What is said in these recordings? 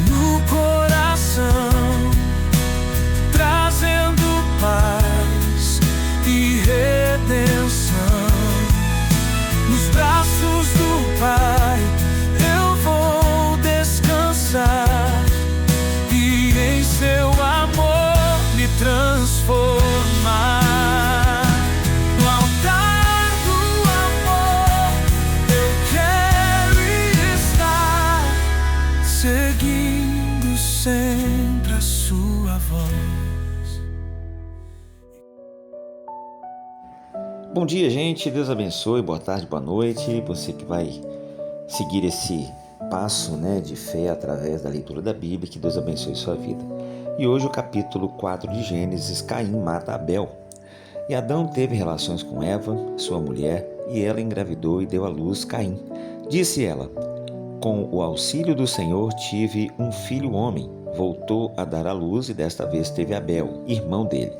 no coração, trazendo paz e redenção. Nos braços do Pai eu vou descansar e em seu amor me transformar. No altar do amor eu quero estar, seguindo sempre a sua voz. Bom dia, gente. Deus abençoe. Boa tarde, boa noite. Você que vai seguir esse passo, de fé através da leitura da Bíblia. Que Deus abençoe sua vida. E hoje o capítulo 4 de Gênesis, Caim mata Abel. E Adão teve relações com Eva, sua mulher, e ela engravidou e deu à luz Caim. Disse ela: com o auxílio do Senhor tive um filho homem. Voltou a dar à luz e desta vez teve Abel, irmão dele.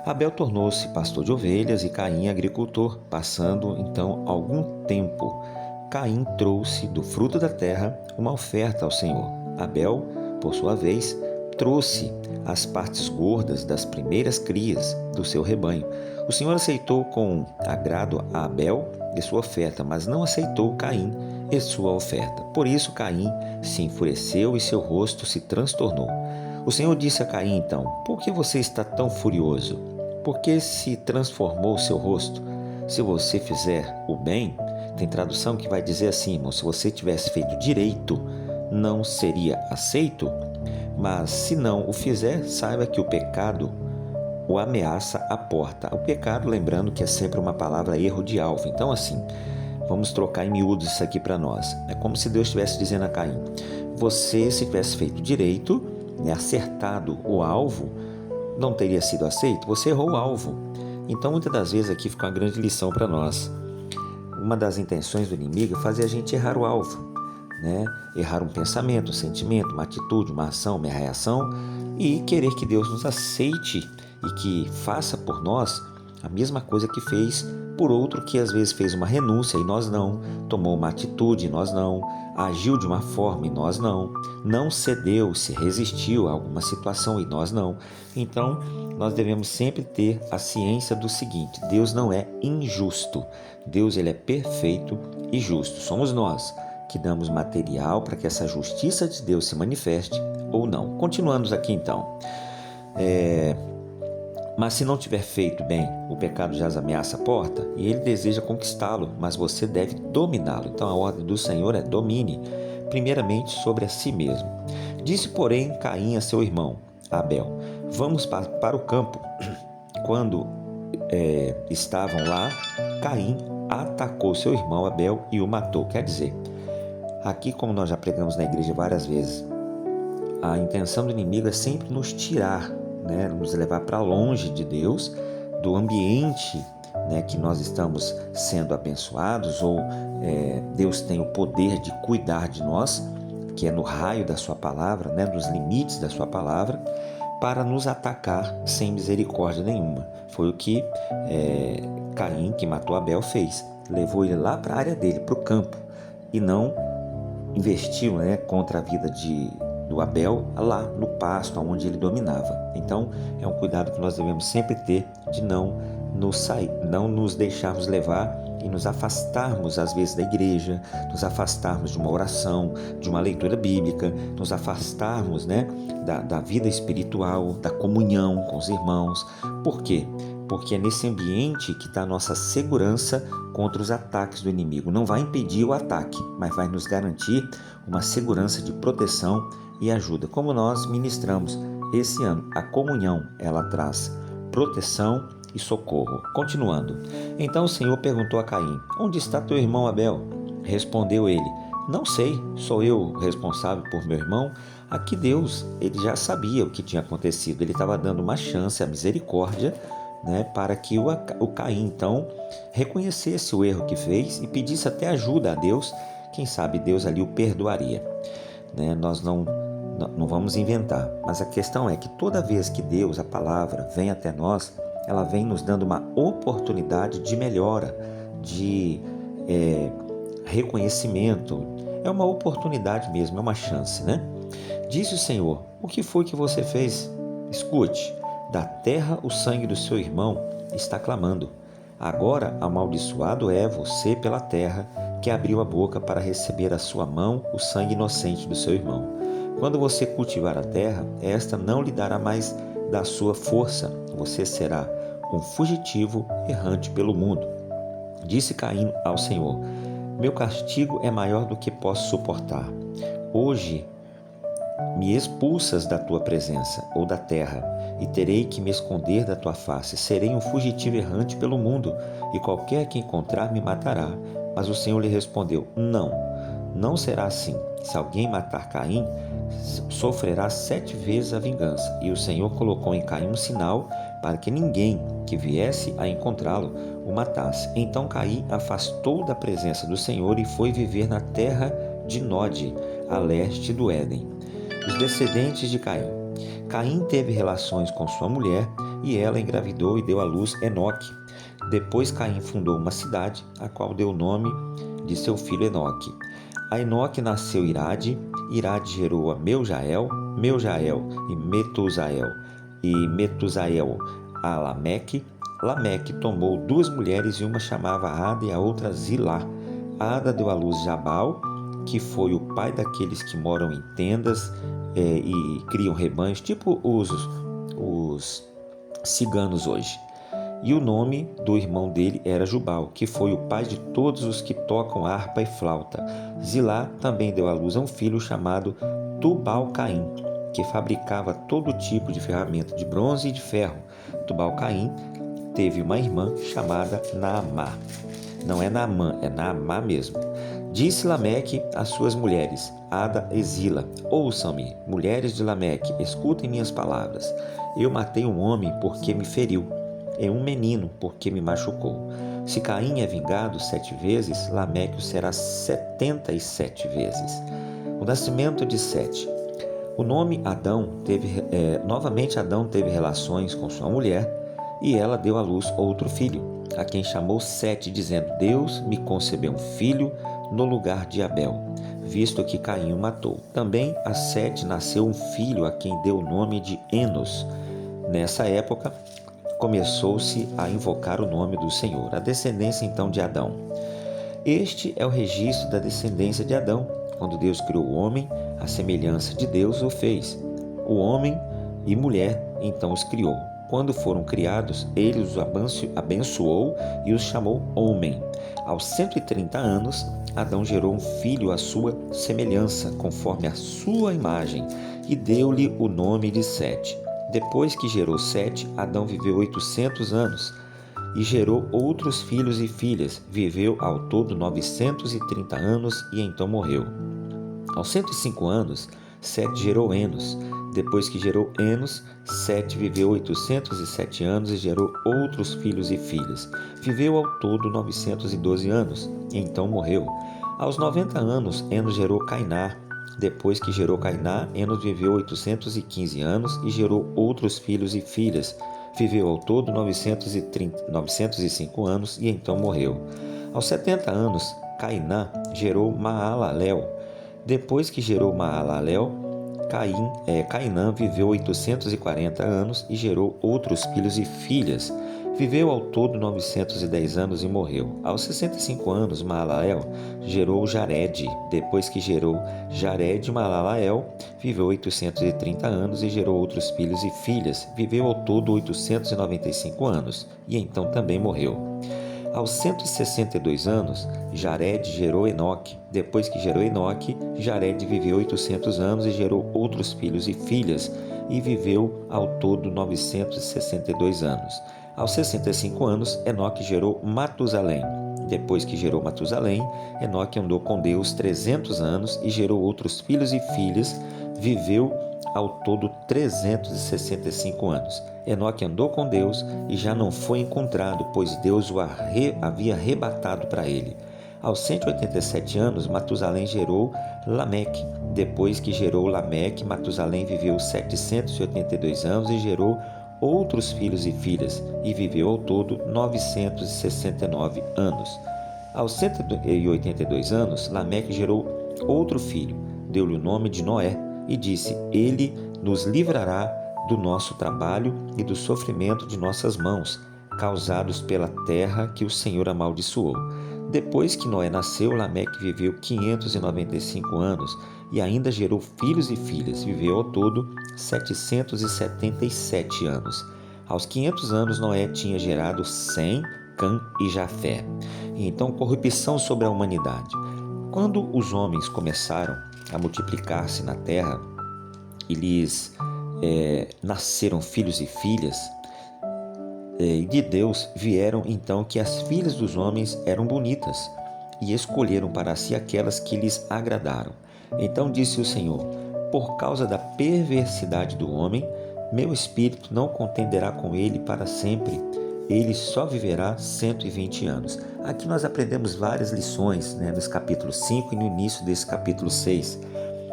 Abel tornou-se pastor de ovelhas e Caim agricultor. Passando então algum tempo, Caim trouxe do fruto da terra uma oferta ao Senhor. Abel, por sua vez, trouxe as partes gordas das primeiras crias do seu rebanho. O Senhor aceitou com agrado a Abel e sua oferta, mas não aceitou Caim e sua oferta. Por isso Caim se enfureceu e seu rosto se transtornou. O Senhor disse a Caim então: por que você está tão furioso? Por que se transformou seu rosto? Se você fizer o bem, tem tradução que vai dizer assim, irmão: se você tivesse feito direito, não seria aceito? Mas se não o fizer, saiba que o pecado o ameaça à porta. O pecado, lembrando que é sempre uma palavra erro de alvo. Então assim, vamos trocar em miúdos isso aqui para nós. É como se Deus estivesse dizendo a Caim: você, se tivesse feito direito, acertado o alvo, não teria sido aceito. Você errou o alvo. Então muitas das vezes aqui fica uma grande lição para nós. Uma das intenções do inimigo é fazer a gente errar o alvo, errar um pensamento, um sentimento, uma atitude, uma ação, uma reação, e querer que Deus nos aceite e que faça por nós a mesma coisa que fez por outro que às vezes fez uma renúncia e nós não, tomou uma atitude e nós não, agiu de uma forma e nós não cedeu, se resistiu a alguma situação e nós não. Então, nós devemos sempre ter a ciência do seguinte: Deus não é injusto, Deus ele é perfeito e justo. Somos nós que damos material para que essa justiça de Deus se manifeste ou não. Continuamos aqui então. Mas se não tiver feito bem, o pecado já ameaça a porta e ele deseja conquistá-lo, mas você deve dominá-lo. Então a ordem do Senhor é: domine primeiramente sobre a si mesmo. Disse, porém, Caim a seu irmão Abel: vamos para o campo. Quando estavam lá, Caim atacou seu irmão Abel e o matou. Quer dizer, aqui, como nós já pregamos na igreja várias vezes, a intenção do inimigo é sempre nos tirar, nos levar para longe de Deus, do ambiente que nós estamos sendo abençoados, ou Deus tem o poder de cuidar de nós, que é no raio da sua palavra, nos limites da sua palavra, para nos atacar sem misericórdia nenhuma. Foi o que Caim, que matou Abel, fez. Levou ele lá para a área dele, para o campo, e não investiu contra a vida do Abel lá no pasto, onde ele dominava. Então é um cuidado que nós devemos sempre ter, de não nos deixarmos levar e nos afastarmos às vezes da igreja, nos afastarmos de uma oração, de uma leitura bíblica, nos afastarmos da vida espiritual, da comunhão com os irmãos. Por quê? Porque é nesse ambiente que está a nossa segurança contra os ataques do inimigo. Não vai impedir o ataque, mas vai nos garantir uma segurança de proteção e ajuda. Como nós ministramos esse ano, a comunhão, ela traz proteção e socorro. Continuando. Então o Senhor perguntou a Caim: onde está teu irmão Abel? Respondeu ele: não sei, sou eu responsável por meu irmão? Aqui Deus, ele já sabia o que tinha acontecido. Ele estava dando uma chance, a misericórdia, para que o Caim então reconhecesse o erro que fez e pedisse até ajuda a Deus. Quem sabe Deus ali o perdoaria. Nós não vamos inventar, mas a questão é que toda vez que Deus, a palavra, vem até nós, ela vem nos dando uma oportunidade de melhora, de reconhecimento, É uma oportunidade mesmo, é uma chance, né? Disse o Senhor: o que foi que você fez? Escute, da terra o sangue do seu irmão está clamando. Agora amaldiçoado é você pela terra, que abriu a boca para receber à sua mão o sangue inocente do seu irmão. Quando você cultivar a terra, esta não lhe dará mais da sua força. Você será um fugitivo errante pelo mundo. Disse Caim ao Senhor: meu castigo é maior do que posso suportar. Hoje me expulsas da tua presença, ou da terra, e terei que me esconder da tua face. Serei um fugitivo errante pelo mundo, e qualquer que encontrar me matará. Mas o Senhor lhe respondeu: não será assim. Se alguém matar Caim, sofrerá 7 vezes a vingança. E o Senhor colocou em Caim um sinal para que ninguém que viesse a encontrá-lo o matasse. Então Caim afastou da presença do Senhor e foi viver na terra de Nod, a leste do Éden. Os descendentes de Caim. Caim teve relações com sua mulher e ela engravidou e deu à luz Enoque. Depois Caim fundou uma cidade, a qual deu o nome de seu filho Enoque. A Enoque nasceu Irade, Irade gerou a Meujael, Meujael e Metusael, e Metusael a Lameque. Lameque tomou 2 mulheres, e uma chamava Ada e a outra Zilá. Ada deu à luz Jabal, que foi o pai daqueles que moram em tendas e criam rebanhos, tipo os ciganos hoje. E o nome do irmão dele era Jubal, que foi o pai de todos os que tocam harpa e flauta. Zilá também deu à luz a um filho chamado Tubal-Caim, que fabricava todo tipo de ferramenta de bronze e de ferro. Tubal-Caim teve uma irmã chamada Naamá. Não é Naamã, é Naamá mesmo. Disse Lameque às suas mulheres, Ada e Zila: ouçam-me, mulheres de Lameque, escutem minhas palavras. Eu matei um homem porque me feriu, e um menino porque me machucou. Se Caim é vingado 7 vezes, Lameque o será 77 vezes. O nascimento de Sete. O nome Adão novamente Adão teve relações com sua mulher, e ela deu à luz outro filho, a quem chamou Sete, dizendo: Deus me concebeu um filho no lugar de Abel, visto que Caim o matou. Também a Sete nasceu um filho, a quem deu o nome de Enos. Nessa época, começou-se a invocar o nome do Senhor. A descendência então de Adão. Este é o registro da descendência de Adão. Quando Deus criou o homem, a semelhança de Deus o fez. O homem e mulher então os criou. Quando foram criados, ele os abençoou e os chamou homem. Aos 130 anos, Adão gerou um filho à sua semelhança, conforme a sua imagem, e deu-lhe o nome de Sete. Depois que gerou Sete, Adão viveu 800 anos e gerou outros filhos e filhas. Viveu ao todo 930 anos e então morreu. Aos 105 anos, Sete gerou Enos. Depois que gerou Enos, Sete viveu 807 anos e gerou outros filhos e filhas. Viveu ao todo 912 anos e então morreu. Aos 90 anos, Enos gerou Cainá. Depois que gerou Cainá, Enos viveu 815 anos e gerou outros filhos e filhas. Viveu ao todo 905 anos e então morreu. Aos 70 anos, Cainá gerou Maalalel. Depois que gerou Maalalel, Cainã viveu 840 anos e gerou outros filhos e filhas. Viveu ao todo 910 anos e morreu. Aos 65 anos, Maalalel gerou Jared. Depois que gerou Jared, Maalalel viveu 830 anos e gerou outros filhos e filhas. Viveu ao todo 895 anos e então também morreu. Aos 162 anos, Jared gerou Enoque. Depois que gerou Enoque, Jared viveu 800 anos e gerou outros filhos e filhas, e viveu ao todo 962 anos. Aos 65 anos, Enoque gerou Matusalém. Depois que gerou Matusalém, Enoque andou com Deus 300 anos e gerou outros filhos e filhas, viveu ao todo 365 anos. Enoque andou com Deus e já não foi encontrado, pois Deus o havia arrebatado para ele. Aos 187 anos, Matusalém gerou Lameque. Depois que gerou Lameque, Matusalém viveu 782 anos e gerou outros filhos e filhas, e viveu ao todo 969 anos. Aos 182 anos, Lameque gerou outro filho. Deu-lhe o nome de Noé e disse: Ele nos livrará do nosso trabalho e do sofrimento de nossas mãos, causados pela terra que o Senhor amaldiçoou. Depois que Noé nasceu, Lameque viveu 595 anos e ainda gerou filhos e filhas. Viveu ao todo 777 anos. Aos 500 anos, Noé tinha gerado Sem, Cã e Jafé. E então, corrupção sobre a humanidade. Quando os homens começaram a multiplicar-se na terra e lhes nasceram filhos e filhas, de Deus vieram então que as filhas dos homens eram bonitas e escolheram para si aquelas que lhes agradaram. Então disse o Senhor: por causa da perversidade do homem, meu espírito não contenderá com ele para sempre, ele só viverá 120 anos. Aqui nós aprendemos várias lições, nos capítulos 5 e no início desse capítulo 6.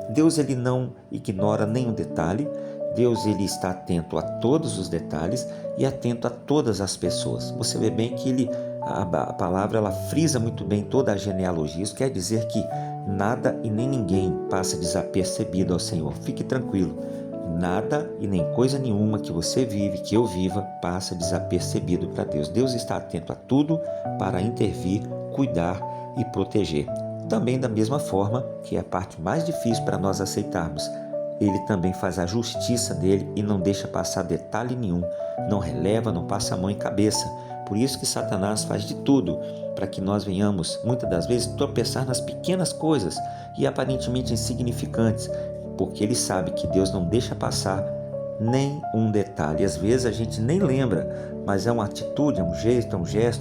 Deus ele não ignora nenhum detalhe. Deus ele está atento a todos os detalhes e atento a todas as pessoas. Você vê bem que a palavra ela frisa muito bem toda a genealogia. Isso quer dizer que nada e nem ninguém passa desapercebido ao Senhor. Fique tranquilo. Nada e nem coisa nenhuma que você vive, que eu viva, passa desapercebido para Deus. Deus está atento a tudo para intervir, cuidar e proteger. Também da mesma forma, que é a parte mais difícil para nós aceitarmos, ele também faz a justiça dele e não deixa passar detalhe nenhum, não releva, não passa a mão em cabeça. Por isso que Satanás faz de tudo para que nós venhamos, muitas das vezes, tropeçar nas pequenas coisas e aparentemente insignificantes, porque ele sabe que Deus não deixa passar nem um detalhe. Às vezes a gente nem lembra, mas é uma atitude, é um gesto,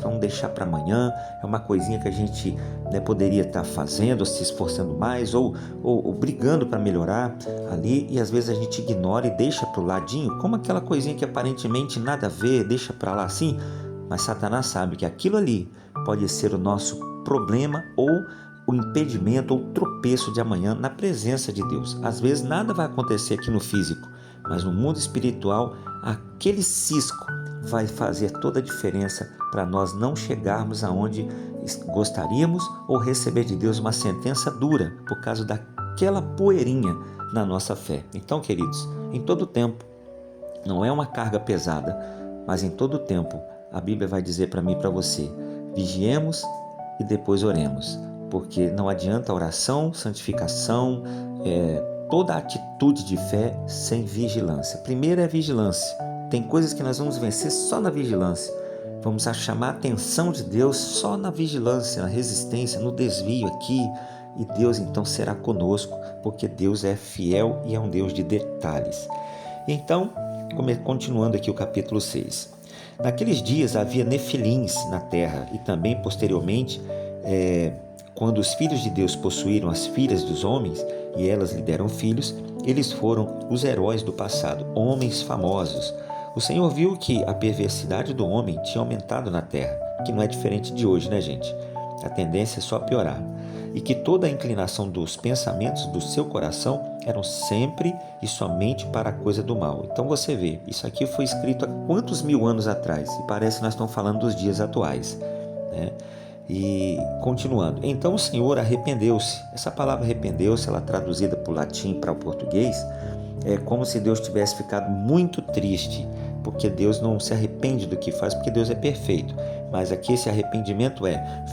é um deixar para amanhã, é uma coisinha que a gente poderia estar fazendo, se esforçando mais ou brigando para melhorar ali, e às vezes a gente ignora e deixa para o ladinho, como aquela coisinha que aparentemente nada a ver, deixa para lá assim, mas Satanás sabe que aquilo ali pode ser o nosso problema ou o impedimento ou tropeço de amanhã na presença de Deus. Às vezes nada vai acontecer aqui no físico, mas no mundo espiritual, aquele cisco vai fazer toda a diferença para nós não chegarmos aonde gostaríamos ou receber de Deus uma sentença dura por causa daquela poeirinha na nossa fé. Então, queridos, em todo tempo, não é uma carga pesada, mas em todo tempo, a Bíblia vai dizer para mim e para você: vigiemos e depois oremos, porque não adianta oração, santificação, toda atitude de fé sem vigilância. Primeiro é vigilância. Tem coisas que nós vamos vencer só na vigilância. Vamos chamar a atenção de Deus só na vigilância, na resistência, no desvio aqui. E Deus então será conosco, porque Deus é fiel e é um Deus de detalhes. Então, continuando aqui o capítulo 6. Naqueles dias havia nefilins na terra e também posteriormente, quando os filhos de Deus possuíram as filhas dos homens e elas lhe deram filhos, eles foram os heróis do passado, homens famosos. O Senhor viu que a perversidade do homem tinha aumentado na terra, que não é diferente de hoje, né, gente? A tendência é só piorar. E que toda a inclinação dos pensamentos do seu coração eram sempre e somente para a coisa do mal. Então você vê, isso aqui foi escrito há quantos mil anos atrás? E parece que nós estamos falando dos dias atuais, né? E continuando, então o Senhor arrependeu-se. Essa palavra arrependeu-se, ela traduzida para o latim para o português, é como se Deus tivesse ficado muito triste, porque Deus não se arrepende do que faz, porque Deus é perfeito. Mas aqui esse arrependimento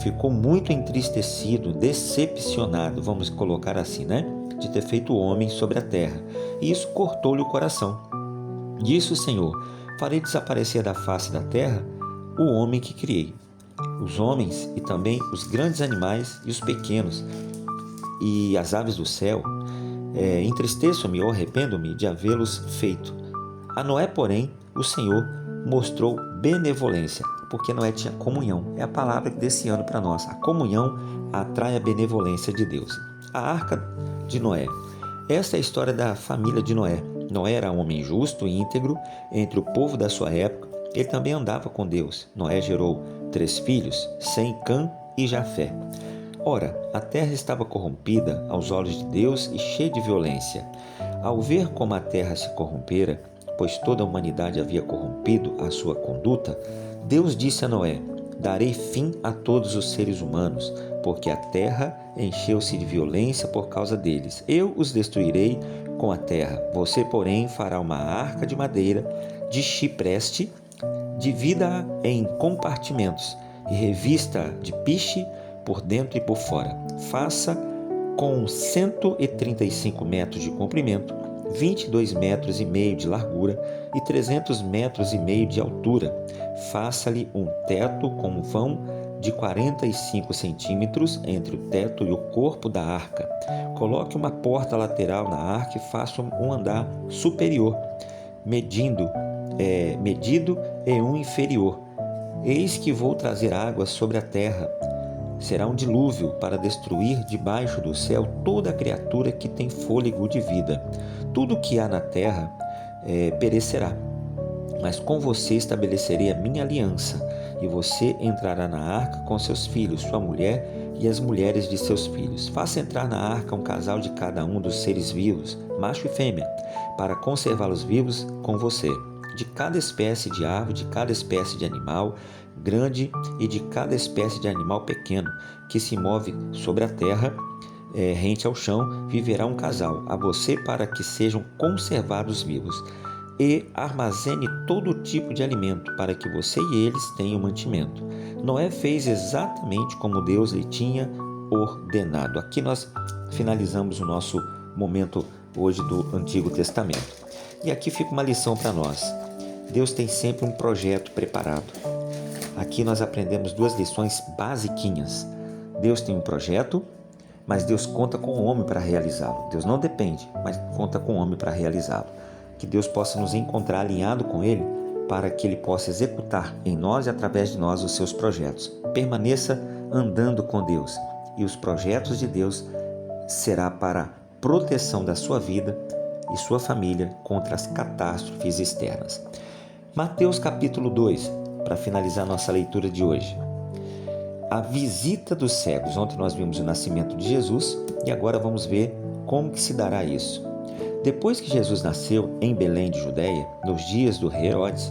ficou muito entristecido, decepcionado, vamos colocar assim, né? De ter feito o homem sobre a terra. E isso cortou-lhe o coração. Disse o Senhor: farei desaparecer da face da terra o homem que criei, os homens e também os grandes animais e os pequenos e as aves do céu. Entristeço-me ou arrependo-me de havê-los feito. A Noé, porém, o Senhor mostrou benevolência, porque Noé tinha comunhão. É a palavra desse ano para nós. A comunhão atrai a benevolência de Deus. A arca de Noé. Esta é a história da família de Noé. Noé era um homem justo e íntegro entre o povo da sua época. Ele também andava com Deus. Noé gerou 3 filhos, Sem, Cã e Jafé. Ora, a terra estava corrompida aos olhos de Deus e cheia de violência. Ao ver como a terra se corrompera, pois toda a humanidade havia corrompido a sua conduta, Deus disse a Noé: darei fim a todos os seres humanos, porque a terra encheu-se de violência por causa deles. Eu os destruirei com a terra. Você, porém, fará uma arca de madeira de cipreste, divida-a em compartimentos e revista de piche por dentro e por fora. Faça com 135 metros de comprimento, 22 metros e meio de largura e 300 metros e meio de altura. Faça-lhe um teto com vão de 45 centímetros entre o teto e o corpo da arca. Coloque uma porta lateral na arca e faça um andar superior, medido e um inferior. Eis que vou trazer água sobre a terra. Será um dilúvio para destruir debaixo do céu toda criatura que tem fôlego de vida. Tudo que há na terra perecerá. Mas com você estabelecerei a minha aliança, e você entrará na arca com seus filhos, sua mulher e as mulheres de seus filhos. Faça entrar na arca um casal de cada um dos seres vivos, macho e fêmea, para conservá-los vivos com você. De cada espécie de árvore, de cada espécie de animal grande e de cada espécie de animal pequeno que se move sobre a terra, rente ao chão, viverá um casal a você para que sejam conservados vivos. E armazene todo tipo de alimento para que você e eles tenham mantimento. Noé fez exatamente como Deus lhe tinha ordenado. Aqui nós finalizamos o nosso momento hoje do Antigo Testamento. E aqui fica uma lição para nós. Deus tem sempre um projeto preparado. Aqui nós aprendemos duas lições basiquinhas. Deus tem um projeto, mas Deus conta com o homem para realizá-lo. Deus não depende, mas conta com o homem para realizá-lo. Que Deus possa nos encontrar alinhado com Ele para que Ele possa executar em nós e através de nós os seus projetos. Permaneça andando com Deus e os projetos de Deus será para proteção da sua vida e sua família contra as catástrofes externas. Mateus capítulo 2, para finalizar nossa leitura de hoje. A visita dos cegos. Ontem nós vimos o nascimento de Jesus e agora vamos ver como que se dará isso. Depois que Jesus nasceu em Belém de Judeia, nos dias do rei Herodes,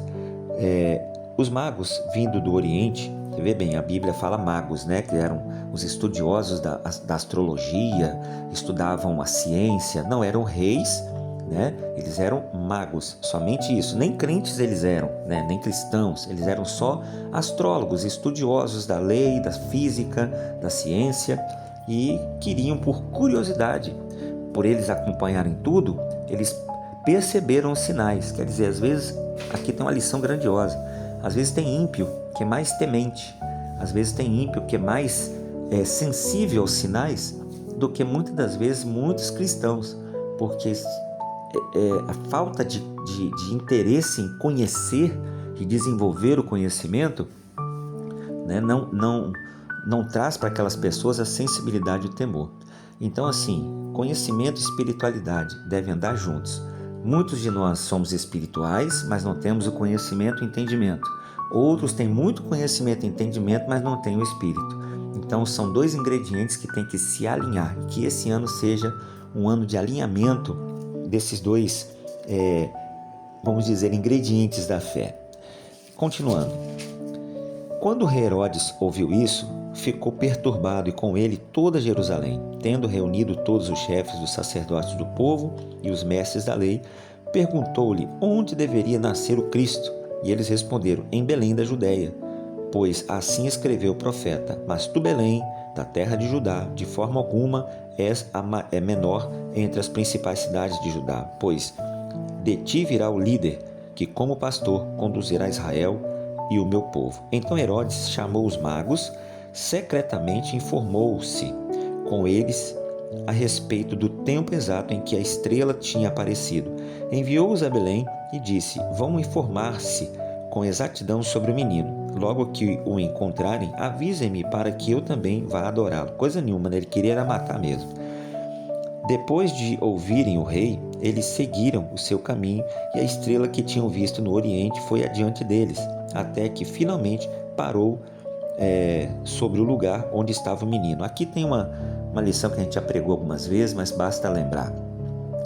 os magos vindo do Oriente, você vê bem, a Bíblia fala magos, né, que eram os estudiosos da astrologia, estudavam a ciência, não eram reis, né, eles eram magos, somente isso, nem crentes eles eram, né, nem cristãos, eles eram só astrólogos, estudiosos da lei, da física, da ciência e queriam por curiosidade, por eles acompanharem tudo, eles perceberam os sinais. Quer dizer, às vezes, aqui tem uma lição grandiosa. Às vezes tem ímpio que é mais temente. Às vezes tem ímpio que é mais sensível aos sinais do que muitas das vezes muitos cristãos. Porque a falta de interesse em conhecer e desenvolver o conhecimento, né, não traz para aquelas pessoas a sensibilidade e o temor. Então, assim, conhecimento e espiritualidade devem andar juntos. Muitos de nós somos espirituais, mas não temos o conhecimento e entendimento. Outros têm muito conhecimento e entendimento, mas não têm o espírito. Então, são dois ingredientes que têm que se alinhar. E que esse ano seja um ano de alinhamento desses dois, vamos dizer, ingredientes da fé. Continuando. Quando o rei Herodes ouviu isso, ficou perturbado e com ele toda Jerusalém. Tendo reunido todos os chefes dos sacerdotes do povo e os mestres da lei, perguntou-lhe onde deveria nascer o Cristo. E eles responderam, em Belém da Judeia, pois assim escreveu o profeta. Mas tu, Belém, da terra de Judá, de forma alguma és menor entre as principais cidades de Judá, pois de ti virá o líder, que como pastor conduzirá Israel e o meu povo. Então Herodes chamou os magos, secretamente informou-se com eles a respeito do tempo exato em que a estrela tinha aparecido. Enviou-os a Belém e disse, vão informar-se com exatidão sobre o menino. Logo que o encontrarem, avisem-me para que eu também vá adorá-lo. Coisa nenhuma, né? Ele queria era matar mesmo. Depois de ouvirem o rei, eles seguiram o seu caminho e a estrela que tinham visto no Oriente foi adiante deles, até que finalmente parou sobre o lugar onde estava o menino. Aqui tem uma lição que a gente já pregou algumas vezes, mas basta lembrar.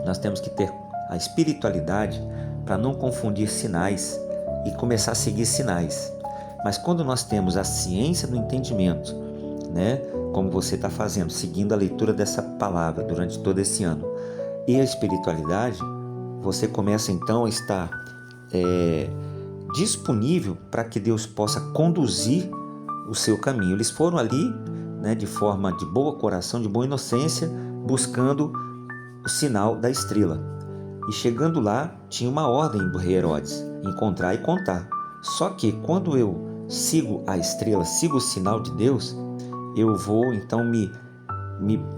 Nós temos que ter a espiritualidade para não confundir sinais e começar a seguir sinais. Mas quando nós temos a ciência do entendimento, né, como você está fazendo, seguindo a leitura dessa palavra durante todo esse ano, e a espiritualidade, você começa então a estar disponível para que Deus possa conduzir o seu caminho. Eles foram ali, né, de forma de boa coração, de boa inocência, buscando o sinal da estrela. E chegando lá, tinha uma ordem do rei Herodes, encontrar e contar. Só que quando eu sigo a estrela, sigo o sinal de Deus, eu vou então me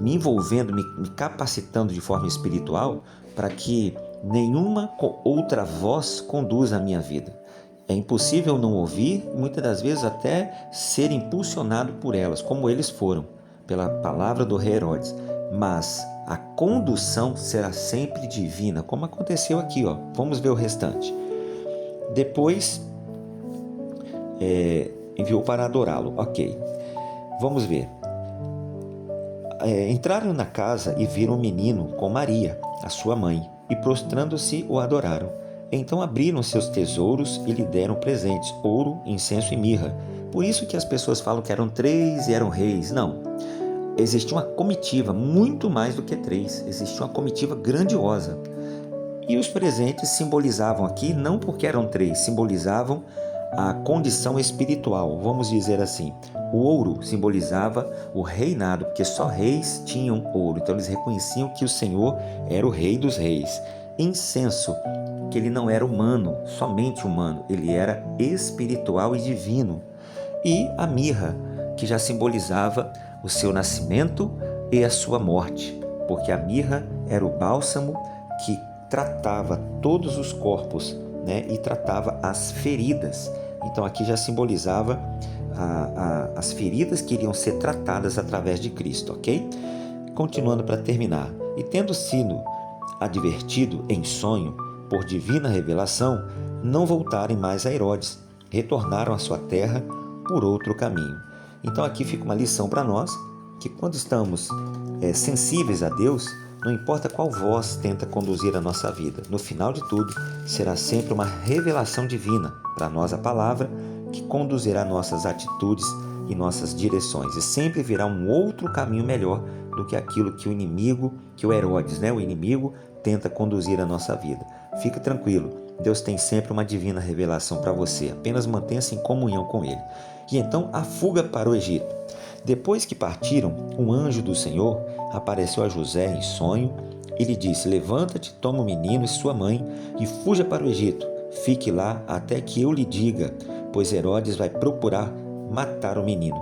envolvendo, me capacitando de forma espiritual para que nenhuma outra voz conduza a minha vida. É impossível não ouvir, muitas das vezes até ser impulsionado por elas, como eles foram, pela palavra do rei Herodes. Mas a condução será sempre divina, como aconteceu aqui. Vamos ver o restante. Depois, enviou para adorá-lo. Ok, vamos ver. Entraram na casa e viram um menino com Maria, a sua mãe, e prostrando-se o adoraram. Então abriram seus tesouros e lhe deram presentes, ouro, incenso e mirra. Por isso que as pessoas falam que eram 3 e eram reis. Não, existia uma comitiva, muito mais do que 3. Existia uma comitiva grandiosa. E os presentes simbolizavam aqui, não porque eram 3, simbolizavam a condição espiritual, vamos dizer assim. O ouro simbolizava o reinado, porque só reis tinham ouro. Então eles reconheciam que o Senhor era o rei dos reis. Incenso, que ele não era humano, somente humano, ele era espiritual e divino. E a mirra, que já simbolizava o seu nascimento e a sua morte, porque a mirra era o bálsamo que tratava todos os corpos, né, e tratava as feridas. Então aqui já simbolizava as feridas que iriam ser tratadas através de Cristo, ok? Continuando para terminar. E tendo sido advertido em sonho por divina revelação, não voltarem mais a Herodes, retornaram à sua terra por outro caminho. Então aqui fica uma lição para nós, que quando estamos sensíveis a Deus, não importa qual voz tenta conduzir a nossa vida, no final de tudo, será sempre uma revelação divina para nós, a palavra, que conduzirá nossas atitudes e nossas direções, e sempre virá um outro caminho melhor do que aquilo que o inimigo, que o Herodes, né, o inimigo, tenta conduzir a nossa vida. Fique tranquilo, Deus tem sempre uma divina revelação para você, apenas mantenha-se em comunhão com Ele. E então a fuga para o Egito. Depois que partiram, um anjo do Senhor apareceu a José em sonho e lhe disse: levanta-te, toma o menino e sua mãe e fuja para o Egito. Fique lá até que eu lhe diga, pois Herodes vai procurar matar o menino.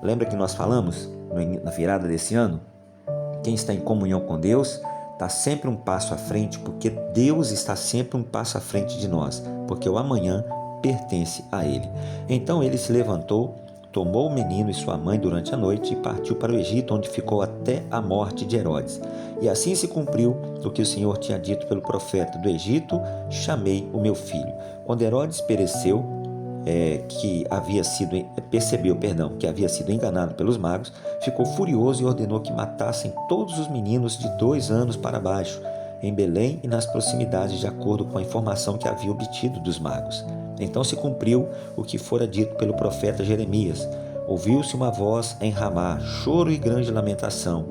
Lembra que nós falamos na virada desse ano? Quem está em comunhão com Deus está sempre um passo à frente, porque Deus está sempre um passo à frente de nós, porque o amanhã pertence a Ele. Então ele se levantou, tomou o menino e sua mãe durante a noite e partiu para o Egito, onde ficou até a morte de Herodes. E assim se cumpriu o que o Senhor tinha dito pelo profeta: do Egito chamei o meu filho. Quando Herodes percebeu que havia sido enganado pelos magos, ficou furioso e ordenou que matassem todos os meninos de 2 anos para baixo, em Belém e nas proximidades, de acordo com a informação que havia obtido dos magos. Então se cumpriu o que fora dito pelo profeta Jeremias. Ouviu-se uma voz em Ramá, choro e grande lamentação.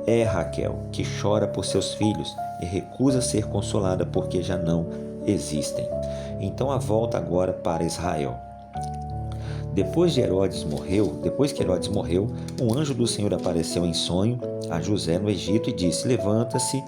É Raquel, que chora por seus filhos e recusa ser consolada porque já não existem. Então a volta agora para Israel. Depois que Herodes morreu, um anjo do Senhor apareceu em sonho a José no Egito e disse: levanta-se,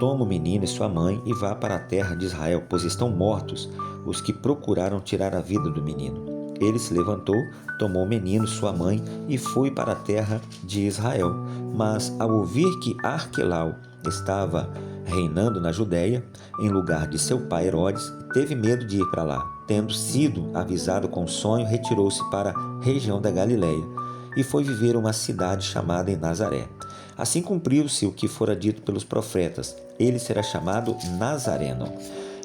toma o menino e sua mãe e vá para a terra de Israel, pois estão mortos os que procuraram tirar a vida do menino. Ele se levantou, tomou o menino, sua mãe, e foi para a terra de Israel. Mas ao ouvir que Arquelau estava reinando na Judéia, em lugar de seu pai Herodes, teve medo de ir para lá. Tendo sido avisado com sonho, retirou-se para a região da Galileia e foi viver uma cidade chamada em Nazaré. Assim cumpriu-se o que fora dito pelos profetas: ele será chamado Nazareno.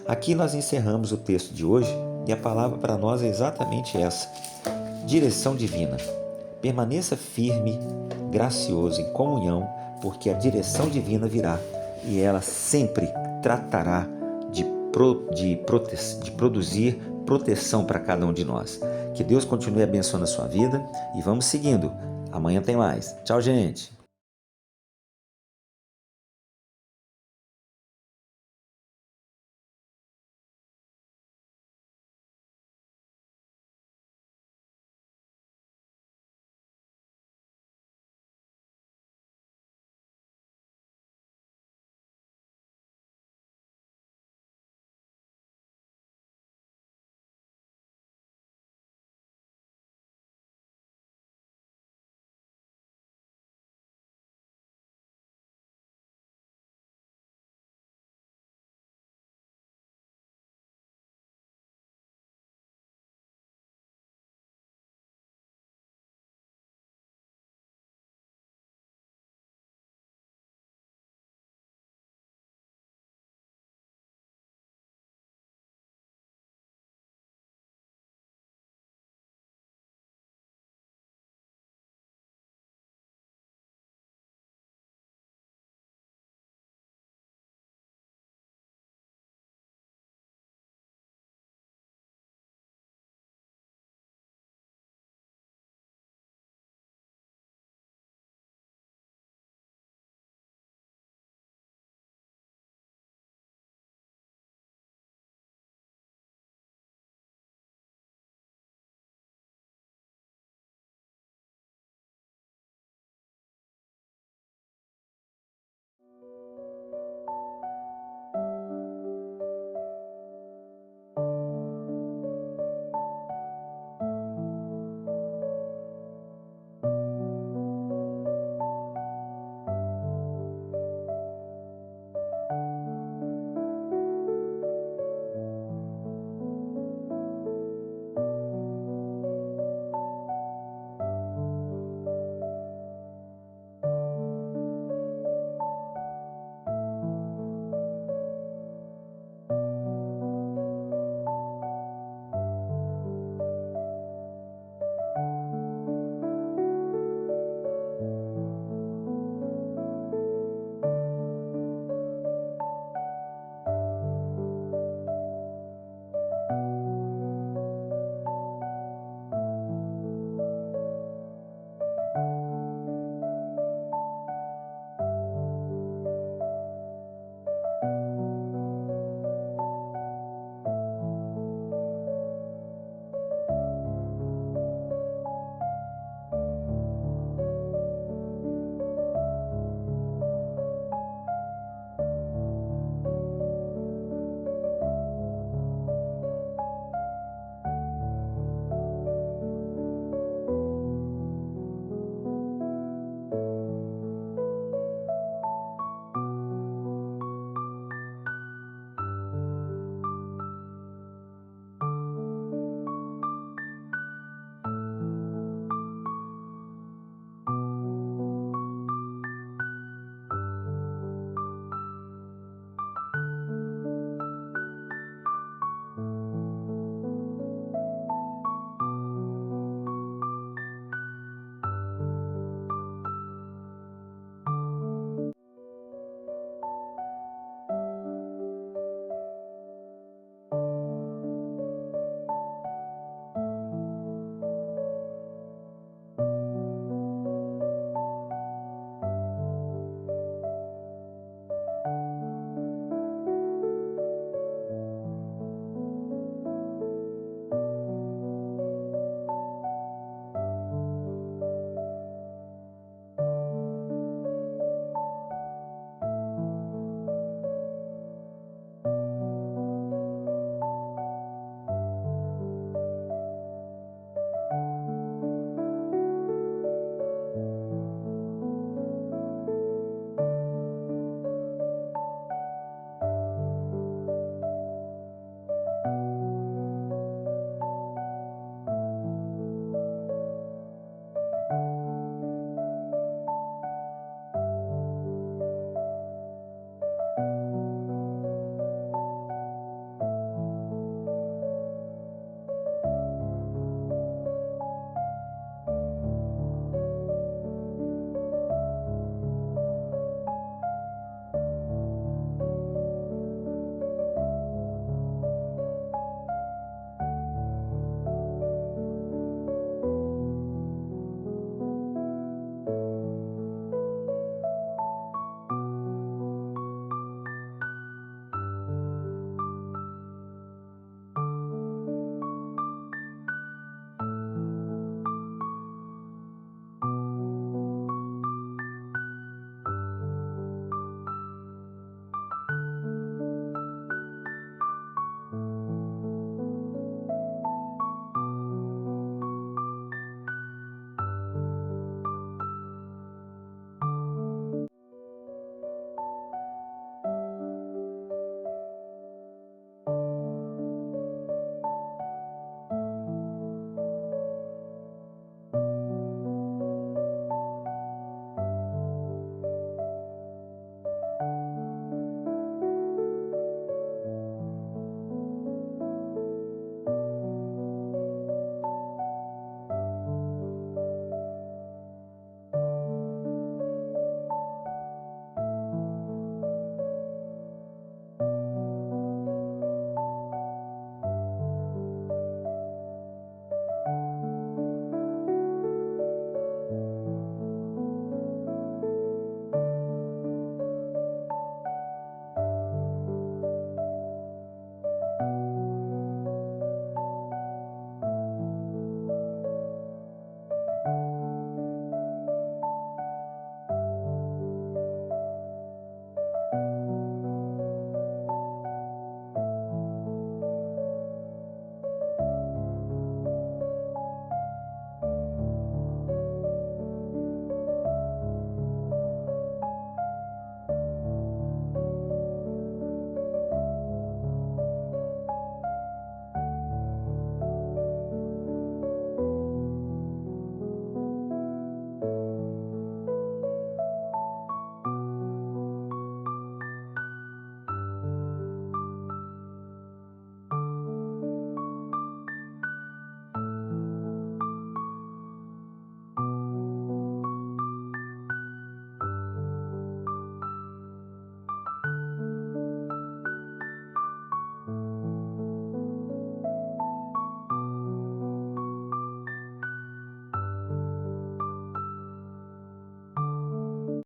Aqui nós encerramos o texto de hoje e a palavra para nós é exatamente essa: direção divina. Permaneça firme, gracioso, em comunhão, porque a direção divina virá e ela sempre tratará de produzir proteção para cada um de nós. Que Deus continue abençoando a sua vida e vamos seguindo Amanhã tem mais. Tchau, gente!